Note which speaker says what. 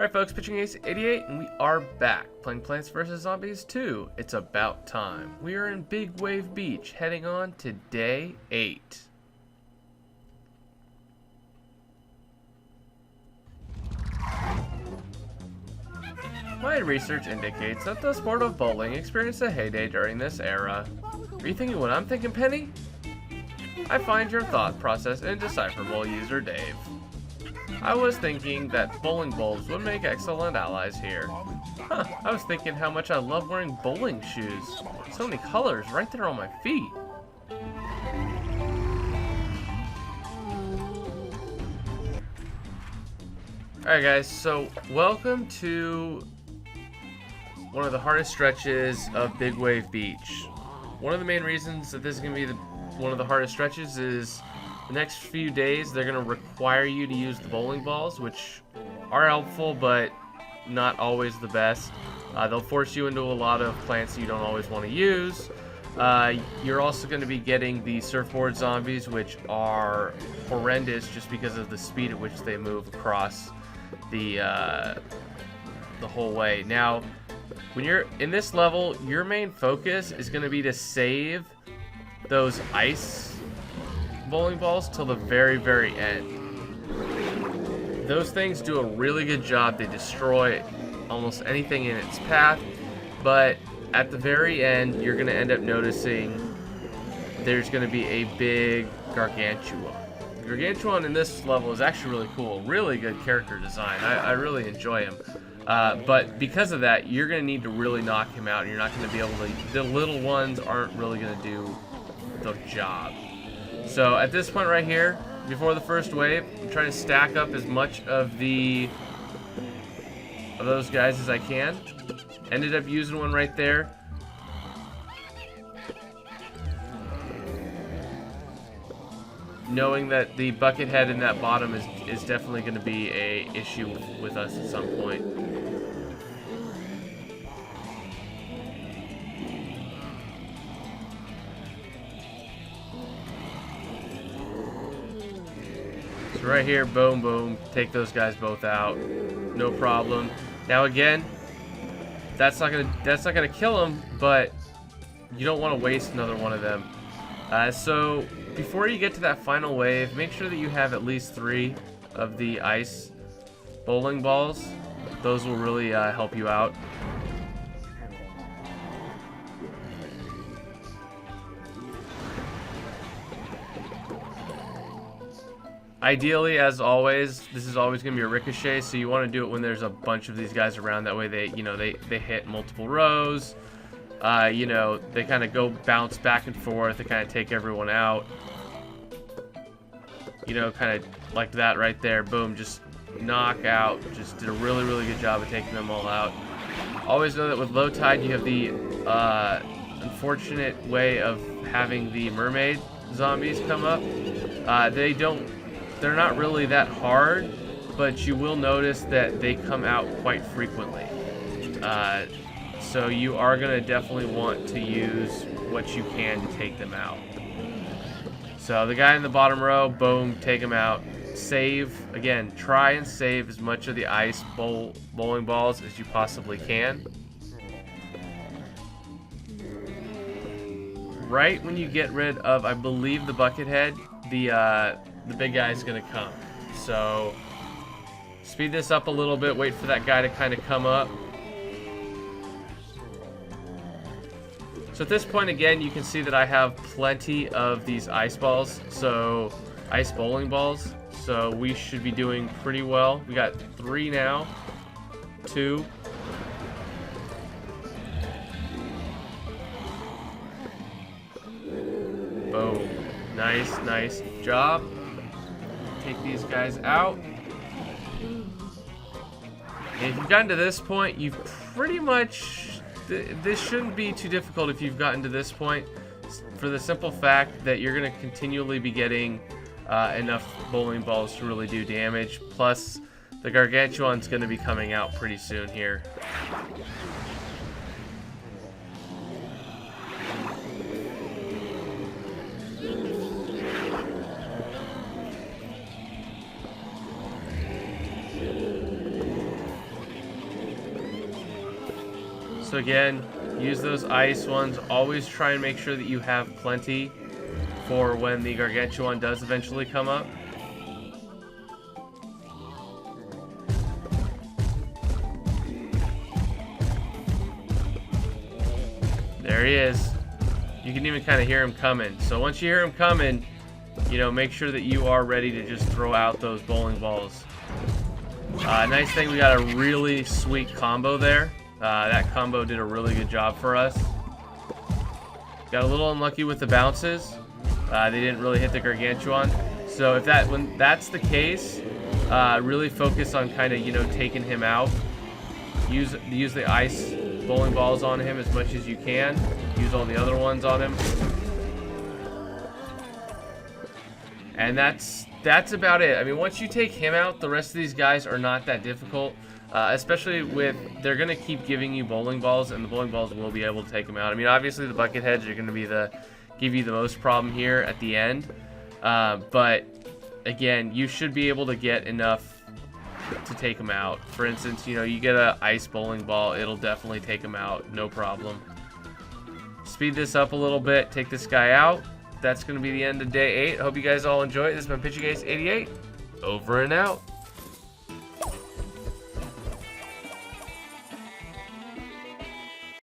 Speaker 1: Alright folks, Pitching Ace 88, and we are back playing Plants vs. Zombies 2. It's about time. We are in Big Wave Beach, heading on to day 8. My research indicates that the sport of bowling experienced a heyday during this era. Are you thinking what I'm thinking, Penny? I find your thought process indecipherable, user Dave. I was thinking that bowling bulbs would make excellent allies here. Huh, I was thinking how much I love wearing bowling shoes. So many colors right there on my feet. Alright guys, so welcome to one of the hardest stretches of Big Wave Beach. One of the main reasons that this is going to be one of the hardest stretches is the next few days they're going to require you to use the bowling balls, which are helpful but not always the best. They'll force you into a lot of plants you don't always want to use. You're also going to be getting the surfboard zombies, which are horrendous just because of the speed at which they move across the whole way. Now, when you're in this level, your main focus is going to be to save those ice bowling balls till the very, very end. Those things do a really good job. They destroy almost anything in its path, but at the very end, you're going to end up noticing there's going to be a big gargantuan. The gargantuan in this level is actually really cool. Really good character design. I really enjoy him. But because of that, you're going to need to really knock him out. And you're not going to be able to... The little ones aren't really going to do the job. So at this point right here, before the first wave, I'm trying to stack up as much of those guys as I can. Ended up using one right there. Knowing that the bucket head in that bottom is definitely going to be a issue with us at some point. So right here, boom, boom, take those guys both out, no problem. Now again, that's not gonna kill them, but you don't want to waste another one of them. So before you get to that final wave, make sure that you have at least 3 of the ice bowling balls. Those will really help you out. Ideally, as always, this is always going to be a ricochet, so you want to do it when there's a bunch of these guys around. That way they hit multiple rows. They kind of go bounce back and forth. They kind of take everyone out. Kind of like that right there. Boom, just knock out. Just did a really, really good job of taking them all out. Always know that with low tide, you have the unfortunate way of having the mermaid zombies come up. They're not really that hard, but you will notice that they come out quite frequently. So you are going to definitely want to use what you can to take them out. So the guy in the bottom row, boom, take him out. Save, again, try and save as much of the ice bowling balls as you possibly can. Right when you get rid of, I believe, the bucket head, the big guy is going to come. So speed this up a little bit, wait for that guy to kind of come up. So at this point, again, you can see that I have plenty of these ice balls, so ice bowling balls. So we should be doing pretty well. We got 3 now, 2. Boom. Nice job. Take these guys out. And if you've gotten to this point, you've pretty much... This shouldn't be too difficult if you've gotten to this point, for the simple fact that you're going to continually be getting enough bowling balls to really do damage. Plus, the gargantuan's going to be coming out pretty soon here. So again, use those ice ones. Always try and make sure that you have plenty for when the Gargantuan does eventually come up. There he is. You can even kind of hear him coming. So once you hear him coming, you know, make sure that you are ready to just throw out those bowling balls. Nice thing, we got a really sweet combo there. That combo did a really good job for us. Got a little unlucky with the bounces. They didn't really hit the Gargantuan. So when that's the case, really focus on kind of, you know, taking him out. Use the ice bowling balls on him as much as you can. Use all the other ones on him. And that's about it. I mean, once you take him out, the rest of these guys are not that difficult. Especially with, they're going to keep giving you bowling balls, and the bowling balls will be able to take them out. I mean, obviously the bucket heads are going to be give you the most problem here at the end. But again, you should be able to get enough to take them out. For instance, you know, you get an ice bowling ball, it'll definitely take them out, no problem. Speed this up a little bit, take this guy out. That's going to be the end of day 8. I hope you guys all enjoy it. This has been PitchyGaze88. Over and out.